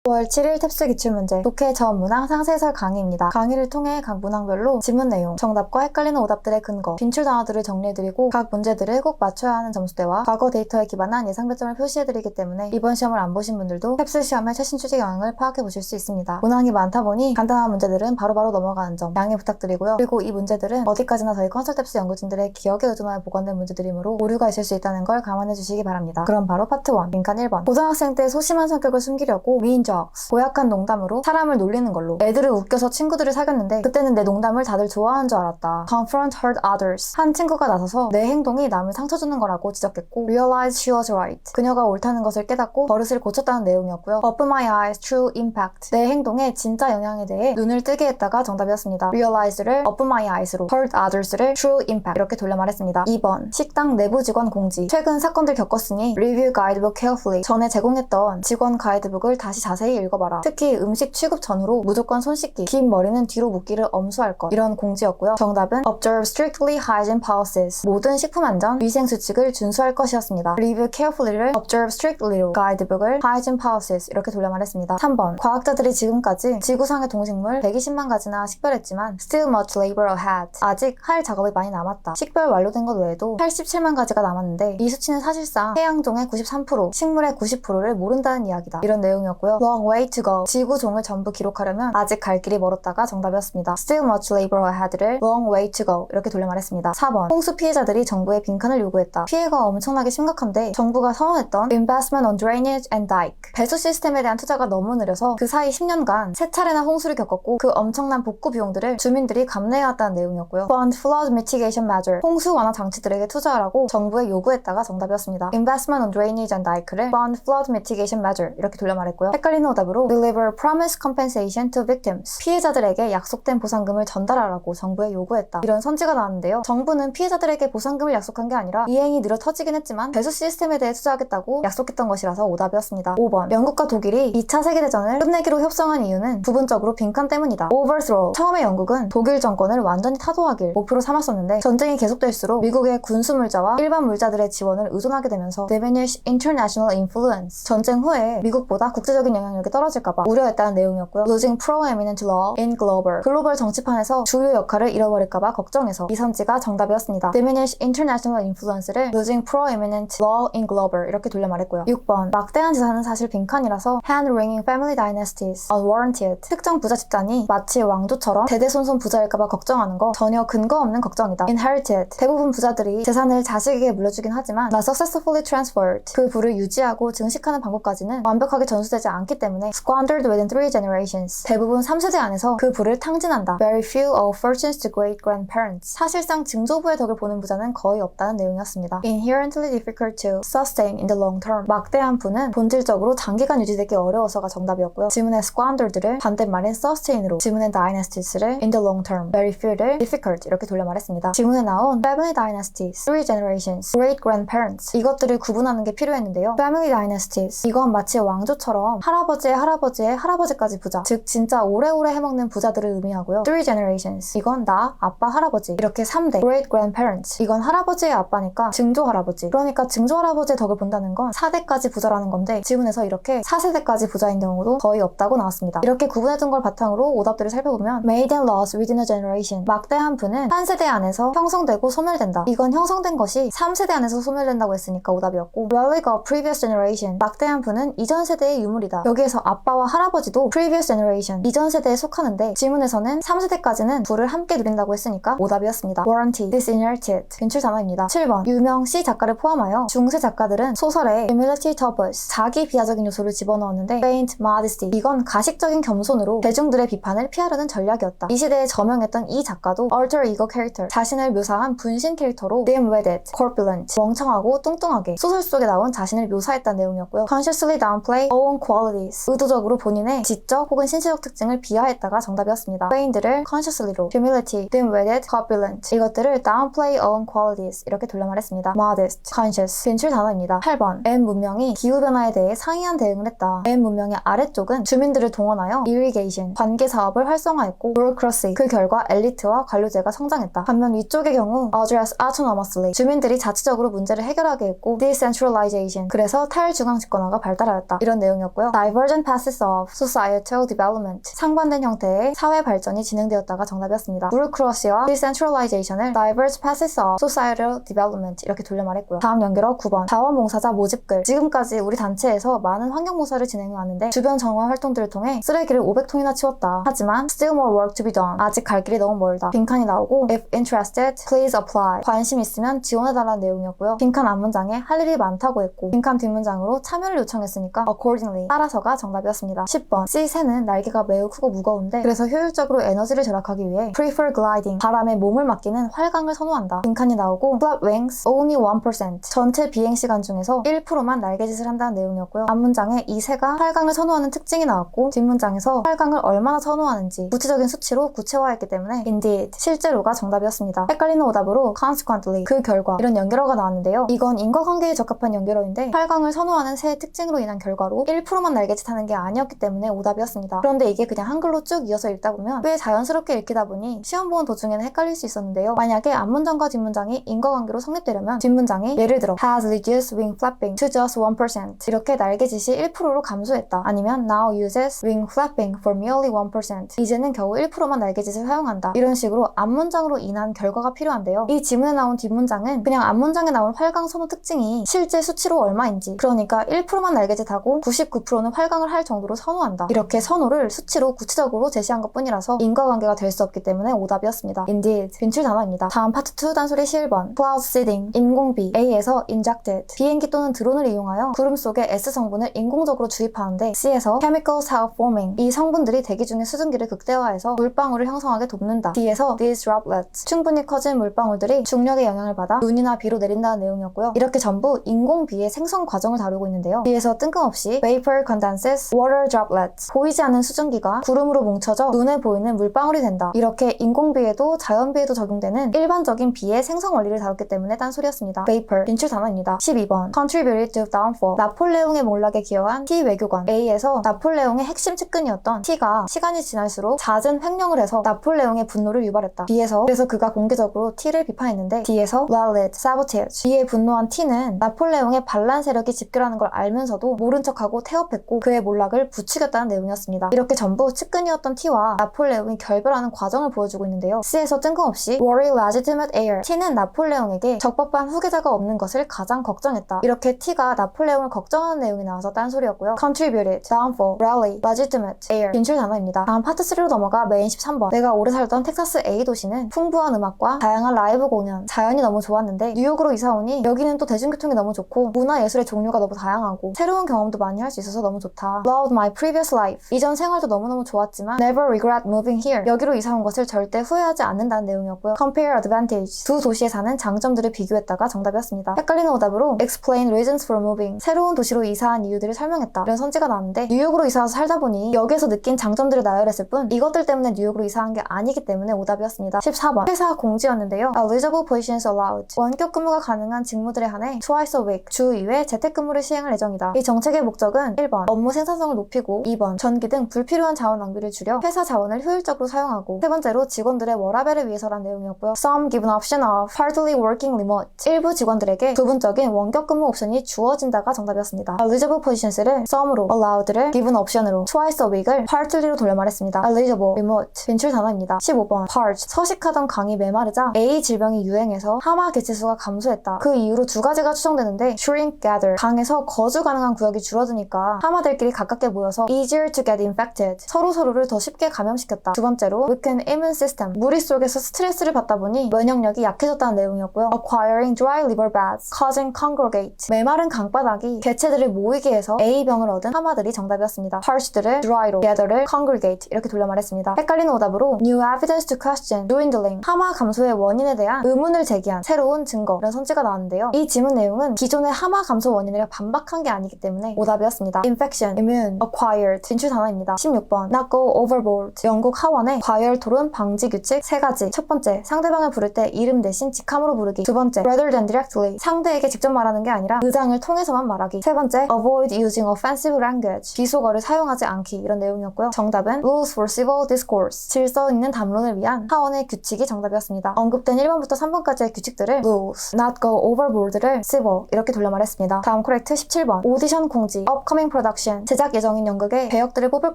9월 7일 탭스 기출문제 독해 전문항 상세해설 강의입니다. 강의를 통해 각 문항별로 지문 내용, 정답과 헷갈리는 오답들의 근거, 빈출 단어들을 정리해드리고 각 문제들을 꼭 맞춰야 하는 점수대와 과거 데이터에 기반한 예상 배점을 표시해드리기 때문에 이번 시험을 안 보신 분들도 탭스 시험의 최신 출제 영향을 파악해보실 수 있습니다. 문항이 많다 보니 간단한 문제들은 바로바로 넘어가는 점 양해 부탁드리고요. 그리고 이 문제들은 어디까지나 저희 컨설탭스 연구진들의 기억에 의존하여 보관된 문제들이므로 오류가 있을 수 있다는 걸 감안해주시기 바랍니다. 그럼 바로 파트 1, 빈칸 1번. 고등학생 때 소심한 성격을 숨기려고 mean jokes, 고약한 농담으로 사람을 놀리는 걸로 애들을 웃겨서 친구들을 사귀었는데 그때는 내 농담을 다들 좋아하는 줄 알았다. confront hurt others, 한 친구가 나서서 내 행동이 남을 상처 주는 거라고 지적했고 realize she was right, 그녀가 옳다는 것을 깨닫고 버릇을 고쳤다는 내용이었고요. open my eyes, true impact, 내 행동의 진짜 영향에 대해 눈을 뜨게 했다가 정답이었습니다. realize를 open my eyes로, hurt others를 true impact 이렇게 돌려 말했습니다. 2번. 식당 내부 직원 공지, 최근 사건들 겪었으니 review guidebook carefully, 전에 제공했던 직원 가이드북을 다시 자세히 읽어봐라. 특히 음식 취급 전후로 무조건 손 씻기, 긴 머리는 뒤로 묶기를 엄수할 것, 이런 공지였고요. 정답은 observe strictly hygiene policies, 모든 식품 안전 위생 수칙을 준수할 것이었습니다. review carefully를 observe strictly로, 가이드북을 hygiene policies 이렇게 돌려 말했습니다. 3번. 과학자들이 지금까지 지구상의 동식물 120만 가지나 식별했지만 still much labor ahead, 아직 할 작업이 많이 남았다. 식별 완료된 것 외에도 87만 가지가 남았는데 이 수치는 사실상 해양종의 93%, 식물의 90%를 모른다는 이야기다. 이런 내용이었고요. long way to go, 지구 종을 전부 기록하려면 아직 갈 길이 멀었다가 정답이었습니다. still much labor ahead를 long way to go 이렇게 돌려 말했습니다. 4번. 홍수 피해자들이 정부에 빈칸을 요구했다. 피해가 엄청나게 심각한데 정부가 선언했던 investment on drainage and dike, 배수 시스템에 대한 투자가 너무 느려서 그 사이 10년간 3차례나 홍수를 겪었고 그 엄청난 복구 비용들을 주민들이 감내해야 했다는 내용이었고요. fund flood mitigation measure, 홍수 완화 장치들에게 투자하라고 정부에 요구했다가 정답이었습니다. investment on drainage and dike를 fund flood mitigation measure 이렇게 돌려 말했고요. 헷갈리는 오답으로 deliver promised compensation to victims, 피해자들에게 약속된 보상금을 전달하라고 정부에 요구했다. 이런 선지가 나왔는데요. 정부는 피해자들에게 보상금을 약속한 게 아니라 이행이 느려 터지긴 했지만 배수 시스템에 대해 투자하겠다고 약속했던 것이라서 오답이었습니다. 5번. 영국과 독일이 2차 세계대전을 끝내기로 협상한 이유는 부분적으로 빈칸 때문이다. overthrow, 처음에 영국은 독일 정권을 완전히 타도하길 목표로 삼았었는데 전쟁이 계속될수록 미국의 군수물자와 일반 물자들의 지원을 의존하게 되면서 diminish international influence, 전쟁 후에 미국보다 국제적인 영향력이 떨어질까봐 우려했다는 내용이었고요. losing proeminent law in global, 글로벌 정치판에서 주요 역할을 잃어버릴까봐 걱정해서 이 선지가 정답이었습니다. diminish international influence를 losing proeminent law in global 이렇게 돌려 말했고요. 6번. 막대한 재산은 사실 빈칸이라서 hand-wringing family dynasties unwarranted, 특정 부자 집단이 마치 왕조처럼 대대손손 부자일까봐 걱정하는 거 전혀 근거 없는 걱정이다. inherited, 대부분 부자들이 재산을 자식에게 물려주긴 하지만 not successfully transferred, 그 부를 유지하고 증식하는 방법까지는 완벽하게 전수되지 않기 때문에 squandered within 3 generations, 대부분 3세대 안에서 그 부를 탕진한다. very few of fortunes to great grandparents, 사실상 증조부의 덕을 보는 부자는 거의 없다는 내용이었습니다. inherently difficult to sustain in the long term, 막대한 부는 본질적으로 장기간 유지되기 어려워서가 정답이었고요. 지문의 squandered를 반대말인 sustain으로, 지문의 dynasties를 in the long term, very few를 difficult 이렇게 돌려 말했습니다. 지문에 나온 family dynasties, 3 generations, great grandparents, 이것들을 구분하는 게 필요했는데요. family dynasties, 이건 마치 왕조처럼 할아버지의 할아버지의 할아버지까지 부자, 즉 진짜 오래오래 해먹는 부자들을 의미하고요. 3 generations, 이건 나, 아빠, 할아버지, 이렇게 3대. great grandparents, 이건 할아버지의 아빠니까 증조 할아버지, 그러니까 증조 할아버지의 덕을 본다는 건 4대까지 부자라는 건데 지문에서 이렇게 4세대까지 부자인 경우도 거의 없다고 나왔습니다. 이렇게 구분해둔 걸 바탕으로 오답들을 살펴보면 made and lost within a generation, 막대한 부는 한 세대 안에서 형성되고 소멸된다. 이건 형성된 것이 3세대 안에서 소멸된다고 했으니까 오답이었고 relic of previous generation, 막대한 부는 이전 세대의 유물이다. 여기에서 아빠와 할아버지도 previous generation, 이전 세대에 속하는데 지문에서는 3세대까지는 부를 함께 누린다고 했으니까 오답이었습니다. warranty, disinherited, 빈출 단어입니다. 7번. 유명 C 작가를 포함하여 중세 작가들은 소설에 humility topos, 자기 비하적인 요소를 집어넣었는데 faint modesty, 이건 가식적인 겸손으로 대중들의 비판을 피하려는 전략이었다. 이 시대에 저명했던 이 작가도 alter ego character, 자신을 묘사한 분신 캐릭터로 dim-witted, corpulent, 멍청하고 뚱뚱하게 소설 속에 나온 자신을 묘사했다는 내용이었고요. consciously downplay own qualities, 의도적으로 본인의 지적 혹은 신체적 특징을 비하했다가 정답이었습니다. feigned를 consciously로, humility, dim-witted, corpulent, 이것들을 downplay own qualities 이렇게 돌려 말했습니다. modest, conscious, 빈출 단어입니다. 8번. M 문명이 기후변화에 대해 상이한 대응을 했다. M 문명의 아래쪽은 주민들을 동원하여 irrigation, 관계 사업을 활성화했고 bureaucracy, 그 결과 엘리트와 관료제가 성장했다. 반면 위쪽의 경우 address autonomously, 주민들이 자치적으로 문제를 해결하게 했고 decentralization, 그래서 탈중앙 집권화가 발달하였다. 이런 내용이었고요. divergent paths of societal development. 상반된 형태의 사회 발전이 진행되었다가 정답이었습니다. bureaucracy와 decentralization을 divergent paths of societal development 이렇게 돌려 말했고요. 다음 연결어 9번. 자원봉사자 모집글. 지금까지 우리 단체에서 많은 환경봉사를 진행해왔는데 주변 정화 활동들을 통해 쓰레기를 500톤이나 치웠다. 하지만 still more work to be done. 아직 갈 길이 너무 멀다. 빈칸이 나오고 if interested, please apply. 관심 있으면 지원해달라는 내용이었고요. 빈칸 앞문장에 할 일이 많다고 했고 빈칸 뒷문장으로 참여를 요청했으니까 accordingly 따라서가 정답이었습니다. 10번. C 새는 날개가 매우 크고 무거운데 그래서 효율적으로 에너지를 절약하기 위해 prefer gliding. 바람에 몸을 맡기는 활강을 선호한다. 빈칸이 나오고 flap wings only 1%. 전체 비행시간 중에서 1%만 날개짓을 한다는 내용이었고요. 앞문장에 이 새가 활강을 선호하는 특징이 나왔고 뒷문장에서 활강을 얼마나 선호하는지 구체적인 수치로 구체화했기 때문에 indeed 실제로가 정답이었습니다. 헷갈리는 오답으로 consequently 그 결과 이런 연결어가 나왔는데요. 이건 인과관계에 적합한 연결어인데 활강을 선호하는 새의 특징으로 인한 결과로 1%만 날개짓하는 게 아니었기 때문에 오답이었습니다. 그런데 이게 그냥 한글로 쭉 이어서 읽다 보면 꽤 자연스럽게 읽히다 보니 시험 보는 도중에는 헷갈릴 수 있었는데요. 만약에 앞문장과 뒷문장이 인과관계로 성립되려면 뒷문장이 예를 들어 has reduced wing flapping to just 1% 이렇게 날개짓이 1%로 감소했다. 아니면 now uses wing flapping for merely 1% 이제는 겨우 1%만 날개짓을 사용한다. 이런 식으로 앞문장으로 인한 결과가 필요한데요. 이 지문에 나온 뒷문장은 그냥 앞문장에 나온 활강 선호 특징이 실제 수치로 얼마인지 그러니까 1%만 날개짓하고 99%는 활강을 할 정도로 선호한다. 이렇게 선호를 수치로 구체적으로 제시한 것뿐이라서 인과관계가 될 수 없기 때문에 오답이었습니다. Indeed 빈출 단어입니다. 다음 파트 2 단소리 11번 cloud seeding 인공비 A에서 injected 비행기 또는 드론을 이용하여 구름 속에 S 성분을 인공적으로 주입하는데 C에서 chemicals have forming 이 성분들이 대기 중에 수증기를 극대화해서 물방울을 형성하게 돕는다. D에서 these droplets 충분히 커진 물방울들이 중력의 영향을 받아 눈이나 비로 내린다는 내용이었고요. 이렇게 전부 인공비의 생성 과정을 다루고 있는데요. B에서 뜬금없이 vapor condenses water droplets 보이지 않는 수증기가 구름으로 뭉쳐져 눈에 보이는 물방울이 된다. 이렇게 인공비에도 자연비에도 적용되는 일반적인 비의 생성 원리를 다뤘기 때문에 딴소리였습니다. vapor 빈출 단어입니다. 12번 contributed to downfall 나폴레옹의 몰락에 기여한 T 외교관 A에서 나폴레옹의 핵심 측근이었던 T가 시간이 지날수록 잦은 횡령을 해서 나폴레옹의 분노를 유발했다. B에서 그래서 그가 공개적으로 T를 비판했는데 D에서 valid sabotage 이에 분노한 T는 나폴레옹의 반란 세력이 집결하는 걸 알면서도 모른 척하고 태업했고 그의 몰락을 부추겼다는 내용이었습니다. 이렇게 전부 측근이었던 T와 나폴레옹이 결별하는 과정을 보여주고 있는데요. C에서 뜬금없이 worry legitimate heir T는 나폴레옹에게 적법한 후계자가 없는 것을 가장 걱정했다. 이렇게 T가 나폴레옹을 걱정하는 내용이 나와서 딴소리였고요. contributed, downfall, rally, legitimate, heir 빈출 단어입니다. 다음 파트 3로 넘어가 메인 13번 내가 오래 살던 텍사스 A 도시는 풍부한 음악과 다양한 라이브 공연, 자연이 너무 좋았는데 뉴욕으로 이사 오니 여기는 또 대중교통이 너무 좋고 문화예술의 종류가 너무 다양하고 새로운 경험도 많이 할 수 있어서 너무 좋다. Loved my previous life 이전 생활도 너무너무 좋았지만 never regret moving here 여기로 이사 온 것을 절대 후회하지 않는다는 내용이었고요. compare advantage 두 도시에 사는 장점들을 비교했다가 정답이었습니다. 헷갈리는 오답으로 explain reasons for moving 새로운 도시로 이사한 이유들을 설명했다. 이런 선지가 나왔는데 뉴욕으로 이사 와서 살다 보니 여기에서 느낀 장점들을 나열했을 뿐 이것들 때문에 뉴욕으로 이사한 게 아니기 때문에 오답이었습니다. 14번 회사 공지였는데요. eligible positions allowed 원격 근무가 가능한 직무들에 한해 twice a week 주 2회 재택근무를 시행할 예정이다. 이 정책의 목적은 1번 업무 생산성을 높이고 2번 전기 등 불필요한 자원 낭비를 줄여 회사 자원을 효율적으로 사용하고 세 번째로 직원들의 워라밸을 위해서란 내용이었고요. Some give an option of partly working remote 일부 직원들에게 부분적인 원격 근무 옵션이 주어진다가 정답이었습니다. eligible positions를 some으로 allowed를 given option으로 twice a week을 partly로 돌려 말했습니다. eligible, remote 빈출 단어입니다. 15번 parched 서식하던 강이 메마르자 A 질병이 유행해서 하마 개체수가 감소했다. 그 이유로 두 가지가 추정되는데 shrink, gather 강에서 거주 가능한 구역이 줄어드니까 하마들끼리 가깝게 모여서 easier to get infected 서로를 더 쉽게 감염시켰다. 두 번째로 weaken immune system 무리 속에서 스트레스를 받다 보니 면역력이 약해졌다는 내용이었고요. acquiring dry liver baths causing congregate 메마른 강바닥이 개체들을 모이게 해서 A병을 얻은 하마들이 정답이었습니다. parched를 dry로 gather를 congregate 이렇게 돌려 말했습니다. 헷갈리는 오답으로 new evidence to question dwindling 하마 감소의 원인에 대한 의문을 제기한 새로운 증거 이런 선지가 나왔는데요. 이 지문 내용은 기존의 하마 감소 원인을 반박한 게 아니기 때문에 오답이었습니다. infection, immune, acquired 빈출 단어입니다. 16번 not go overboard 영국 하원의 과열 토론 방지 규칙 세 가지 첫 번째 상대방을 부를 때 이름 대신 직함으로 부르기 두 번째 rather than directly 상대에게 직접 말하는 게 아니라 의장을 통해서만 말하기 세 번째 avoid using offensive language 비속어를 사용하지 않기 이런 내용이었고요. 정답은 rules for civil discourse 질서 있는 담론을 위한 하원의 규칙이 정답이었습니다. 언급된 1번부터 3번까지의 규칙들을 rules, not go overboard를 civil 이렇게 돌려 말했습니다. 다음 코렉트 17번 오디션 공지 upcoming production production. 제작 예정인 연극의 배역들을 뽑을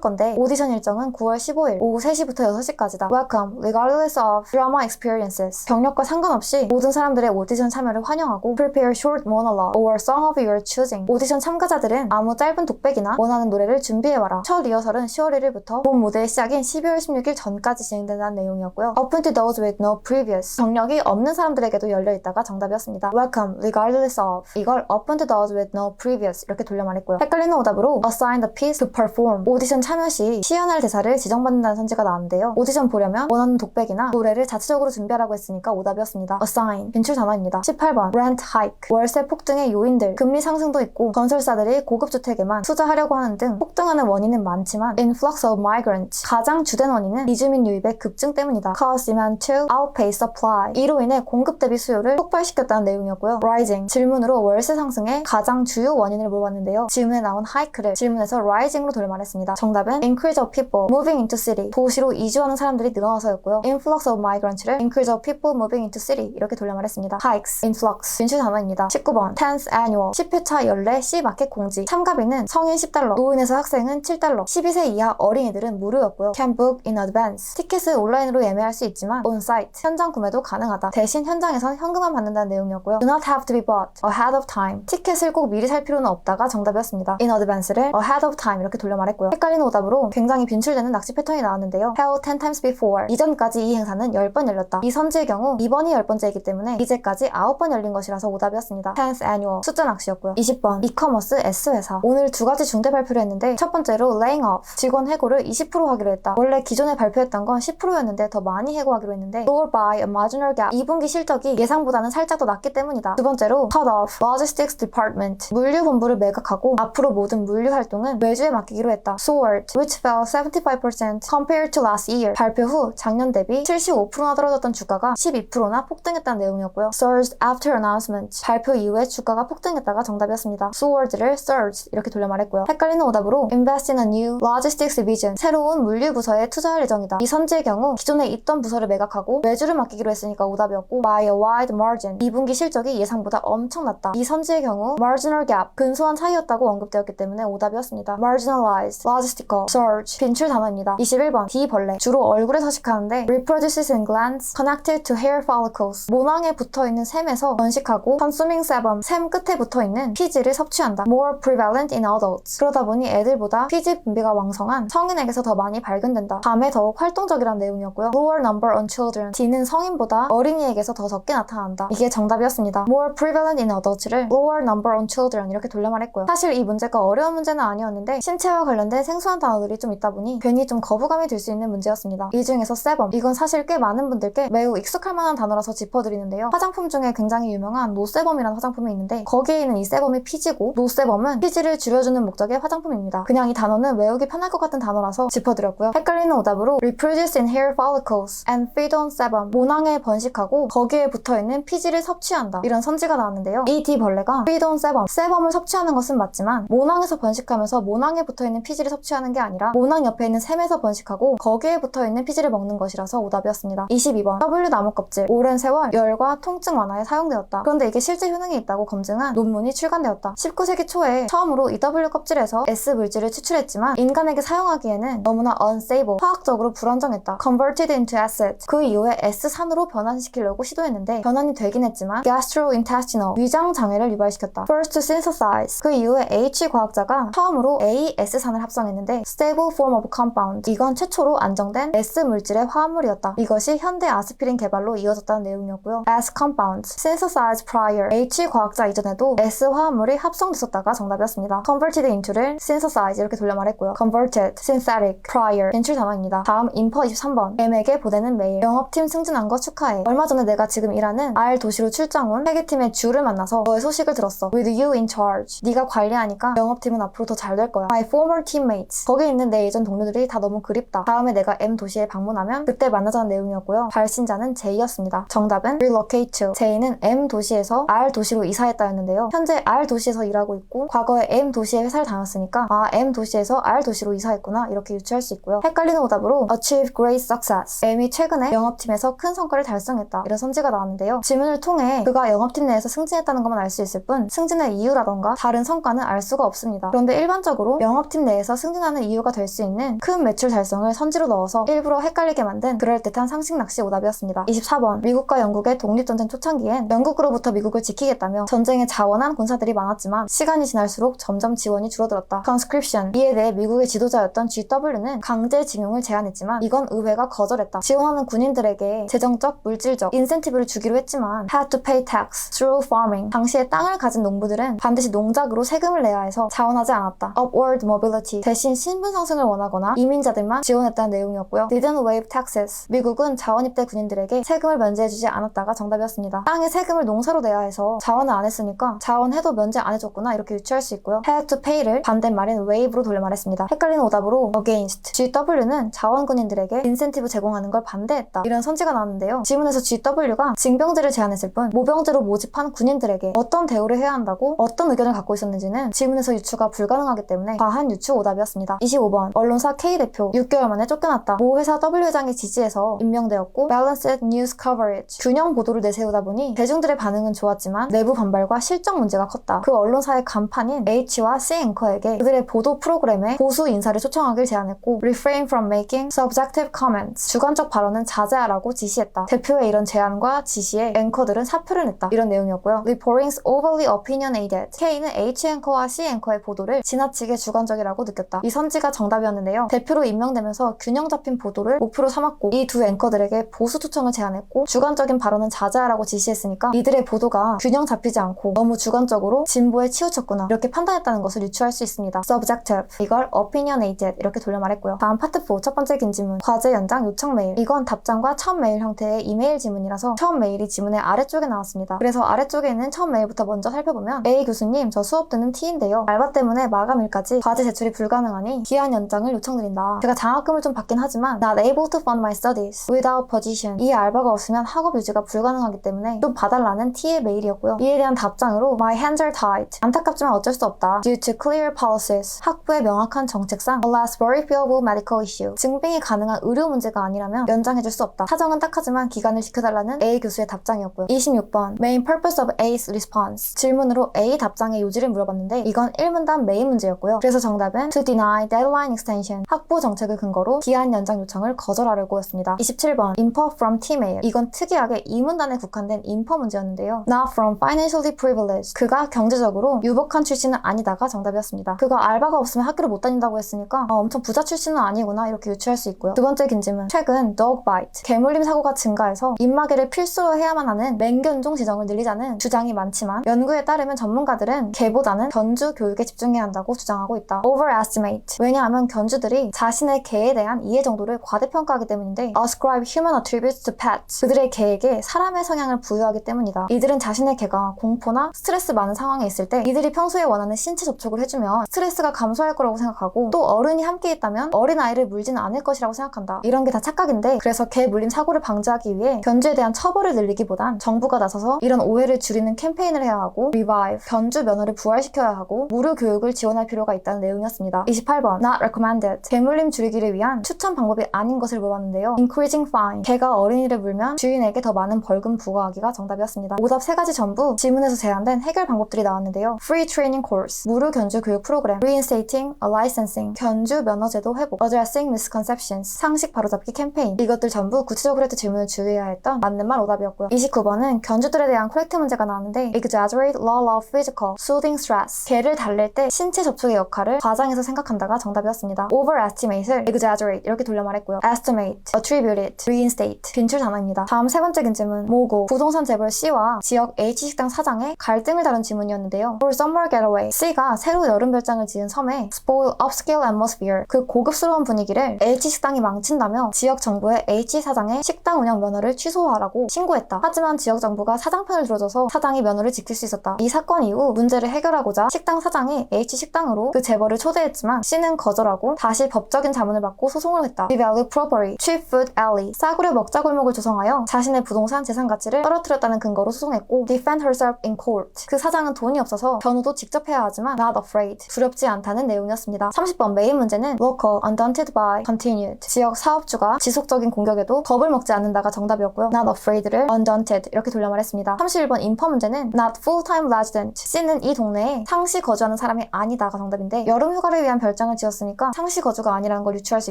건데 오디션 일정은 9월 15일 오후 3시부터 6시까지다. Welcome, regardless of drama experiences. 경력과 상관없이 모든 사람들의 오디션 참여를 환영하고 prepare short monologue or song of your choosing. 오디션 참가자들은 아무 짧은 독백이나 원하는 노래를 준비해와라. 첫 리허설은 10월 1일부터 본 무대의 시작인 12월 16일 전까지 진행된다는 내용이었고요. Open to those with no previous. 경력이 없는 사람들에게도 열려있다가 정답이었습니다. Welcome, regardless of. 이걸 open to those with no previous 이렇게 돌려 말했고요. 헷갈리는 오답으로 assign the piece to perform. 오디션 참여 시 시연할 대사를 지정받는다는 선지가 나왔는데요. 오디션 보려면 원하는 독백이나 노래를 자체적으로 준비하라고 했으니까 오답이었습니다. assign. 인출 단어입니다. 18번 rent hike. 월세 폭등의 요인들. 금리 상승도 있고 건설사들이 고급 주택에만 투자하려고 하는 등 폭등하는 원인은 많지만 influx of migrants. 가장 주된 원인은 이주민 유입의 급증 때문이다. cause demand to outpace supply. 이로 인해 공급 대비 수요를 폭발시켰다는 내용이었고요. rising. 질문으로 월세 상승의 가장 주요 원인을 물어봤는데요. 질문에 나온 hike를 질문에서 rising으로 돌려 말했습니다. 정답은 increase of people moving into city. 도시로 이주하는 사람들이 늘어나서였고요. influx of migrants를 increase of people moving into city 이렇게 돌려 말했습니다. hikes, influx. 인출 단어입니다. 19번 10th annual 10회차 연례 C-마켓 공지. 참가비는 성인 $10, 노인에서 학생은 $7, 12세 이하 어린이들은 무료였고요. can book in advance. 티켓을 온라인으로 예매할 수 있지만 on-site, 현장 구매도 가능하다. 대신 현장에선 현금만 받는다는 내용이었고요. do not have to be bought ahead of time. 티켓을 꼭 미리 살 필요는 없다가 정답이었습니다. in advance를 ahead of time 이렇게 돌려 말했고요. 헷갈리는 오답으로 굉장히 빈출되는 낚시 패턴이 나왔는데요. held 10 times before. 이전까지 이 행사는 10번 열렸다. 이 선지의 경우 이번이 10번째이기 때문에 이제까지 9번 열린 것이라서 오답이었습니다. 10th annual. 숫자 낚시였고요. 20번 이커머스 S회사. 오늘 두 가지 중대 발표를 했는데 첫 번째로 laying off. 직원 해고를 20% 하기로 했다. 원래 기존에 발표했던 건 10%였는데 더 많이 해고하기로 했는데 lower by a marginal gap. 2분기 실적이 예상보다는 살짝 더 낮기 때문이다. 두 번째로 cut off logistics department. 물류 본부를 매각하고 앞으로 모든 물류 활동은 외주에 맡기기로 했다. soared which fell 75% compared to last year. 발표 후 작년 대비 75%나 떨어졌던 주가가 12%나 폭등했다는 내용이었고요. surged after announcement. 발표 이후에 주가가 폭등했다가 정답이었습니다. soared를 surged 이렇게 돌려 말했고요. 헷갈리는 오답으로 invest in a new logistics division. 새로운 물류 부서에 투자할 예정이다. 이 선지의 경우 기존에 있던 부서를 매각하고 외주를 맡기기로 했으니까 오답이었고 by a wide margin. 2분기 실적이 예상보다 엄청 낮다. 이 선지의 경우 marginal gap. 근소한 차이였다고 언급되었기 때문에 오답이었습니다. marginalized, logistical, surge. 빈출 단어입니다. 21번 비벌레. 주로 얼굴에 서식하는데 reproduces in glands connected to hair follicles. 모낭에 붙어있는 샘에서 번식하고 consuming sebum. 샘 끝에 붙어있는 피지를 섭취한다. more prevalent in adults. 그러다 보니 애들보다 피지 분비가 왕성한 성인에게서 더 많이 발견된다. 밤에 더욱 활동적이라는 내용이었고요. lower number on children. D는 성인보다 어린이에게서 더 적게 나타난다. 이게 정답이었습니다. more prevalent in adults를 lower number on children 이렇게 돌려 말했고요. 사실 이 문제가 어려운 문제는 아니었는데 신체와 관련된 생소한 단어들이 좀 있다 보니 괜히 좀 거부감이 들 수 있는 문제였습니다. 이 중에서 sebum. 이건 사실 꽤 많은 분들께 매우 익숙할 만한 단어라서 짚어드리는데요. 화장품 중에 굉장히 유명한 노세범이라는 화장품이 있는데 거기에 있는 이 세범이 피지고 노세범은 피지를 줄여주는 목적의 화장품입니다. 그냥 이 단어는 외우기 편할 것 같은 단어라서 짚어드렸고요. 헷갈리는 오답으로 reproduce in hair follicles and feed on sebum. 모낭에 번식하고 거기에 붙어있는 피지를 섭취한다. 이런 선지가 나왔는데요. 이 D벌레가 feed on sebum. 세범을 섭취하는 것은 맞지만 모낭에서 번식하면서 모낭에 붙어있는 피지를 섭취하는 게 아니라 모낭 옆에 있는 샘에서 번식하고 거기에 붙어있는 피지를 먹는 것이라서 오답이었습니다. 22번 W 나무껍질. 오랜 세월 열과 통증 완화에 사용되었다. 그런데 이게 실제 효능이 있다고 검증한 논문이 출간되었다. 19세기 초에 처음으로 이 W 껍질에서 S 물질을 추출했지만 인간에게 사용하기에는 너무나 unstable, 화학적으로 불안정했다. converted into acid. 그 이후에 S산으로 변환시키려고 시도했는데 변환이 되긴 했지만 gastrointestinal, 위장 장애를 유발시켰다. first to synthesize. 그 이후에 H 과학자가 처음으로 AS산을 합성했는데 stable form of compound. 이건 최초로 안정된 S 물질의 화합물이었다. 이것이 현대 아스피린 개발로 이어졌다는 내용이었고요. S compounds synthesized prior. H 과학자 이전에도 S 화합물이 합성됐었다가 정답이었습니다. converted into를 synthesize 이렇게 돌려 말했고요. converted, synthetic, prior. 인출 단어입니다. 다음 인퍼 23번. M에게 보내는 메일. 영업팀 승진한 거 축하해. 얼마 전에 내가 지금 일하는 R 도시로 출장 온 회계팀의 주를 만나서 너의 소식을 들었어. With you in charge. 네가 관리하니까 영업팀은 앞으로 더 잘 될 거야. My former teammates. 거기 있는 내 예전 동료들이 다 너무 그립다. 다음에 내가 M 도시에 방문하면 그때 만나자는 내용이었고요. 발신자는 J였습니다. 정답은 relocate to. J는 M 도시에서 R 도시로 이사했다였는데요. 현재 R 도시에서 일하고 있고 과거에 M 도시에 회사를 다녔으니까 M 도시에서 R 도시로 이사했구나 이렇게 유추할 수 있고요. 헷갈리는 오답으로 achieve great success. M이 최근에 영업팀에서 큰 성과를 달성했다. 이런 선지가 나왔는데요. 질문을 통해 그가 영업팀 내에서 승진했다는 것만 알 수 있을 뿐 승진의 이유라던가 다른 성과는 알 수가 없습니다. 그런데 일반적으로 영업팀 내에서 승진하는 이유가 될 수 있는 큰 매출 달성을 선지로 넣어서 일부러 헷갈리게 만든 그럴듯한 상식 낚시 오답이었습니다. 24번 미국과 영국의 독립전쟁 초창기엔 영국으로부터 미국을 지키겠다며 전쟁에 자원한 군사들이 많았지만 시간이 지날수록 점점 지원이 줄어들었다. conscription. 이에 대해 미국의 지도자였던 GW는 강제징용을 제안했지만 이건 의회가 거절했다. 지원하는 군인들에게 재정적, 물질적 인센티브를 주기로 했지만 had to pay tax through farming. 당시에 땅을 가진 농부들은 반드시 농작으로 세금을 내야 해서 자원하지 않았다. upward mobility. 대신 신분 상승을 원하거나 이민자들만 지원했다는 내용이었고요. didn't waive taxes. 미국은 자원 입대 군인들에게 세금을 면제해주지 않았다가 정답이었습니다. 땅에 세금을 농사로 내야 해서 자원을 안 했으니까 자원해도 면제 안 해줬구나 이렇게 유추할 수 있고요. had to pay를 반대말인 waive로 돌려 말했습니다. 헷갈리는 오답으로 against. GW는 자원 군인들에게 인센티브 제공하는 걸 반대했다. 이런 선지가 나왔는데요. 지문에서 GW가 징병제를 제안했을 뿐 모병제로 모집한 군인들에게 어떤 대우를 해야 한다고 어떤 의견을 갖고 있었는지는 지문에서 유추가 불가능하기 때문에 과한 유추 오답이었습니다. 25번 언론사 K 대표 6개월 만에 쫓겨났다. 모 회사 W 회장의 지지에서 임명되었고 balanced news coverage. 균형 보도를 내세우다 보니 대중들의 반응은 좋았지만 내부 반발과 실적 문제가 컸다. 그 언론사의 간판인 H와 C 앵커에게 그들의 보도 프로그램에 보수 인사를 초청하길 제안했고 refrain from making subjective comments. 주관적 발언은 자제하라고 지시했다. 대표의 이런 제안과 지시에 앵커들은 사표를 냈다. 이런 내용이었고요. Reporting's overly opinionated. K는 H 앵커와 C 앵커의 보도를 지나치게 주관적이라고 느꼈다. 이 선지가 정답이었는데요. 대표로 임명되면서 균형 잡힌 보도를 목표로 삼았고 이 두 앵커들에게 보수 초청을 제안했고 주관적인 발언은 자제하라고 지시했으니까 이들의 보도가 균형 잡히지 않고 너무 주관적으로 진보에 치우쳤구나 이렇게 판단했다는 것을 유추할 수 있습니다. subjective. 이걸 opinionated 이렇게 돌려 말했고요. 다음 파트 4 첫 번째 긴 지문. 과제 연장 요청 메일. 이건 답장과 첫 메일 형태의 이메일 지문이라서 처음 메일이 지문의 아래쪽에 나왔습니다. 그래서 아래쪽에 있는 첫 메일부터 먼저 살펴보면 A 교수님 저 수업 듣는 T인데요. 알바 때문에 마감일까지 과제 제출이 불가능하니 기한 연장을 요청드린다. 제가 장학금을 좀 받긴 하지만 not able to fund my studies without position. 이 알바가 없으면 학업 유지가 불가능하기 때문에 좀 봐달라는 T의 메일이었고요. 이에 대한 답장으로 my hands are tied. 안타깝지만 어쩔 수 없다. due to clear policies. 학부의 명확한 정책상 unless verifiable medical issue. 증빙이 가능한 의료 문제가 아니라면 연장해줄 수 없다. 사정은 딱하지만 기간을 지켜달라는 A 교수의 답장이었고요. 26번 main purpose of A's response. 질문으로 A 답장의 요지를 물어봤는데 이건 1문단 메인 문제였고요. 그래서 정답은 to deny deadline extension. 학부 정책을 근거로 기한 연장 요청을 거절하려고 였습니다. 27번 info from Tmail. 이건 특이하게 2문단에 국한된 인포 문제였는데요. not from financially privileged. 그가 경제적으로 유복한 출신은 아니다가 정답이었습니다. 그가 알바가 없으면 학교를 못 다닌다고 했으니까 엄청 부자 출신은 아니구나 이렇게 유추할 수 있고요. 두 번째 긴 질문. 최근 dog bite. 개물림 사고가 증가해서 입마개를 필수로 해야만 하는 맹견종 지정을 늘리자는 주장이 많지만 연구에 따르면 전문가들은 개보다는 견주 교육에 집중해야 한다고 주장하고 있다. overestimate. 왜냐하면 견주들이 자신의 개에 대한 이해 정도를 과대평가하기 때문인데 ascribe human attributes to pets. 그들의 개에게 사람의 성향을 부여하기 때문이다. 이들은 자신의 개가 공포나 스트레스 많은 상황에 있을 때 이들이 평소에 원하는 신체 접촉을 해주면 스트레스가 감소할 거라고 생각하고 또 어른이 함께 있다면 어린아이를 물지는 않을 것이라고 생각한다. 이런 게 다 착각인데 그래서 개 물림 사고를 방지하기 위해 견주에 대한 처벌을 늘리기보단 정부가 나서서 이런 오해를 줄이는 캠페인을 해야 하고 revive. 견주 면허를 부활시켜야 하고 무료 교육을 지원할 필요가 있다는 내용이었습니다. 28번 not recommended. 개물림 줄이기를 위한 추천 방법이 아닌 것을 물어봤는데요. increasing fine. 개가 어린이를 물면 주인에게 더 많은 벌금 부과하기가 정답이었습니다. 오답 3가지 전부 질문에서 제안된 해결 방법들이 나왔는데요. free training course. 무료 견주 교육 프로그램. reinstating a licensing. 견주 면허 제도 회복. addressing misconceptions. 상식 바로잡기 캠페인. 이것들 전부 구체적으로 했던 질문을 주의해야 했던 맞는 말 오답이었고요. 29번은 견주들에 대한 코렉트 문제가 나왔는데 exaggerate low of physical, soothing stress. 개를 달랠 때 신체 접촉의 역할을 과장해서 생각한다가 정답이었습니다. overestimate을 exaggerate 이렇게 돌려 말했고요. estimate, attribute it, reinstate. 빈출 단어입니다. 다음 세 번째 긴 질문. 모고. 부동산 재벌 C와 지역 H식당 사장의 갈등을 다룬 질문이었는데요. For summer getaway. C가 새로 여름 별장을 지은 섬에 spoil upscale atmosphere. 그 고급스러운 분위기를 H식당이 망친다며 지역 정부에 H 사장의 식당 운영 면허를 취소하라고 신고했다. 하지만 지역 정부가 사장 편을 들어줘서 사장이 면허를 지킬 수 있었다. 이 사건 이후 문제를 해결하고자 식당 사장이 H식당으로 그 재벌을 초대했지만 C는 거절하고 다시 법적인 자문을 받고 소송을 했다. Develop property, cheap food alley. 싸구려 먹자 골목을 조성하여 자신의 부동산 재산 가치를 떨어뜨렸다는 근거로 소송했고 defend herself in court. 그 사장은 돈이 없어서 변호도 직접 해야 하지만 not afraid. 두렵지 않다는 내용이었습니다. 30번 메인 문제는 worker undaunted by continued. 지역 사업주가 지속적인 공격에도 겁을 먹지 않는다가 정답이었고요. not afraid를 undaunted 이렇게 돌려 말했습니다. 31번 인퍼 문제는 not full-time resident. C는 이 동네에 상시 거주하는 사람이 별장이 아니다가 정답인데 여름 휴가를 위한 별장을 지었으니까 상시 거주가 아니라는 걸 유추할 수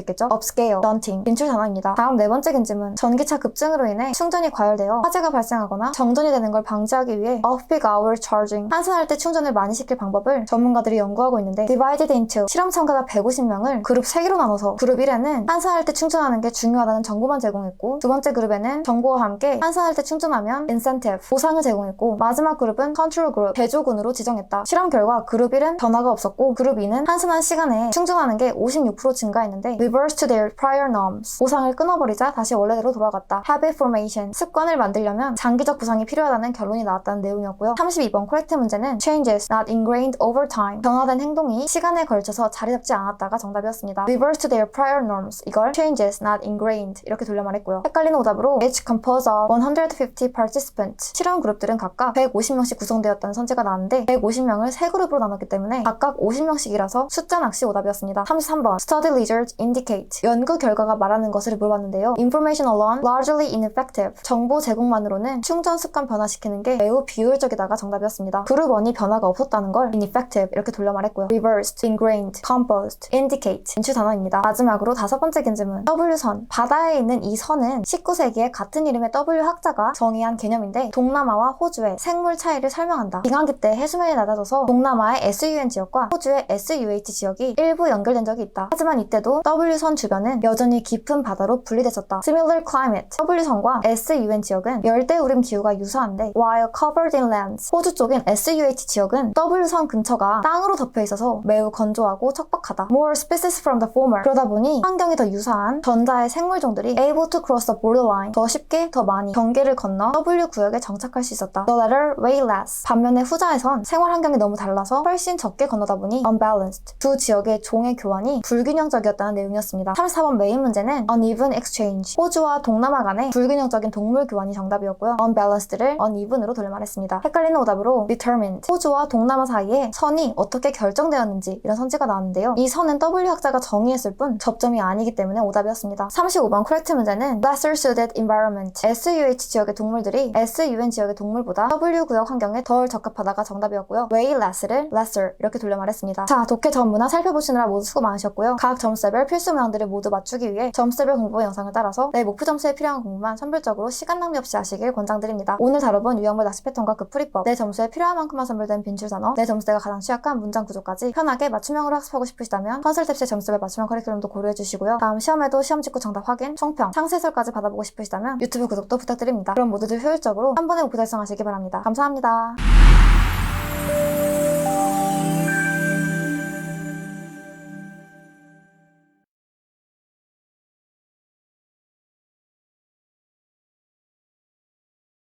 있겠죠. upscale, daunting, 빈출 단어입니다. 다음 네 번째 긴지문. 전기차 급증으로 인해 충전이 과열되어 화재가 발생하거나 정전이 되는 걸 방지하기 위해 off-peak hour charging, 한산할 때 충전을 많이 시킬 방법을 전문가들이 연구하고 있는데 divided into 실험 참가자 150명을 그룹 3개로 나눠서 그룹 1에는 한산할 때 충전하는 게 중요하다는 정보만 제공했고, 두 번째 그룹에는 정보와 함께 한산할 때 충전하면 incentive, 보상을 제공했고, 마지막 그룹은 control group, 대조군으로 지정했다. 실험 결과 그룹 1은 변화가 없었고 그룹 2는 한산한 시간에 충전하는 게 56% 증가했는데 reverse to their prior norms, 보상을 끊어버리자 다시 원래대로 돌아갔다. habit formation, 습관을 만들려면 장기적 보상이 필요하다는 결론이 나왔다는 내용이었고요. 32번 코렉트 문제는 changes not ingrained over time, 변화된 행동이 시간에 걸쳐서 자리 잡지 않았다가 정답이었습니다. reverse to their prior norms, 이걸 changes not ingrained 이렇게 돌려 말했고요. 헷갈리는 오답으로 each composed of 150 participants, 실험 그룹들은 각각 150명씩 구성되었다는 선지가 나왔는데 150명을 세 그룹으로 나눴기 때문에 각각 50명씩이라서 숫자 낚시 오답이었습니다. 33번 study results indicate, 연구 결과가 말하는 것을 물어봤는데요. information alone largely ineffective, 정보 제공만으로는 충전 습관 변화시키는 게 매우 비효율적이다가 정답이었습니다. 그룹 1이 변화가 없었다는 걸 ineffective 이렇게 돌려 말했고요. reversed, ingrained, composed, indicate, 인출 단어입니다. 마지막으로 다섯 번째 긴지문. W선, 바다에 있는 이 선은 19세기에 같은 이름의 W 학자가 정의한 개념인데 동남아와 호주의 생물 차이를 설명한다. 빙하기 때 해수면이 낮아져서 동남아의 SUN 지역과 호주의 SUH 지역이 일부 연결된 적이 있다. 하지만 이때도 W선 주변은 여전히 깊은 바다로 분리됐었다. Similar climate, W선과 SUN 지역은 열대우림 기후가 유사한데 while covered in lands, 호주 쪽인 SUH 지역은 W선 근처가 땅으로 덮여 있어서 매우 건조하고 척박하다. More species from the former, 그러다 보니 환경이 더 유사한 전자의 생물종들이 able to cross the borderline, 더 쉽게 더 많이 경계를 건너 W 구역에 정착할 수 있었다. The latter way less, 반면에 후자에선 생활 환경이 너무 달라서 훨씬 적게 건너다 보니 unbalanced, 두 지역의 종의 교환이 불균형적이었다는 내용이었습니다. 34번 메인 문제는 uneven exchange, 호주와 동남아 간의 불균형적인 동물 교환이 정답이었고요. unbalance드를 uneven으로 돌려말했습니다. 헷갈리는 오답으로 determined, 호주와 동남아 사이에 선이 어떻게 결정되었는지 이런 선지가 나왔는데요. 이 선은 W 학자가 정의했을 뿐 접점이 아니기 때문에 오답이었습니다. 35번 코렉트 문제는 lesser suited environment, SUH 지역의 동물들이 SUN 지역의 동물보다 W 구역 환경에 덜 적합하다가 정답이었고요. way less를 lesser 이렇게 돌려 말했습니다. 자, 독해 전 문화 살펴보시느라 모두 수고 많으셨고요. 각 점수별 필수 문항들을 모두 맞추기 위해 점수별 공부 영상을 따라서 내 목표 점수에 필요한 공부만 선별적으로 시간 낭비 없이 하시길 권장드립니다. 오늘 다뤄본 유형별 낚시 패턴과 그 풀이법, 내 점수에 필요한 만큼만 선별된 빈출 단어, 내 점수대가 가장 취약한 문장 구조까지 편하게 맞춤형으로 학습하고 싶으시다면 컨설탭스의 점수별 맞춤형 커리큘럼도 고려해주시고요. 다음 시험에도 시험 직후 정답 확인, 총평, 상세설까지 받아보고 싶으시다면 유튜브 구독도 부탁드립니다. 그럼 모두들 효율적으로 한 번에 목표 달성하시기 바랍니다. 감사합니다.